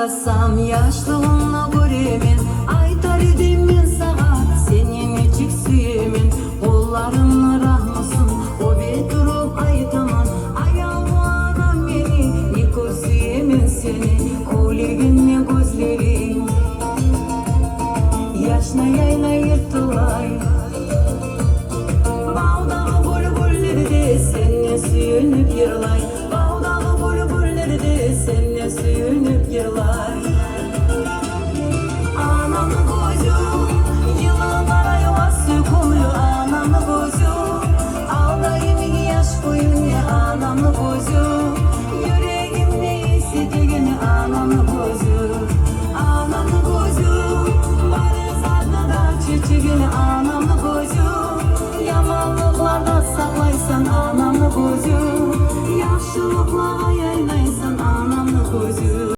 Karasam yaşlığına göremin, aytar edim men sağa, seni nechik süyemin. Kollarını rahmısın, o bir turup aytaman, ayağına meni, ne körsüyemin seni, ko'ligin ne gözlerin. Yaşna yayla yırtılay, bağdağı bülbüllerde senne suyunip yırlay, bağdağı bülbüllerde senne suyunip yırlay. Anamın gözü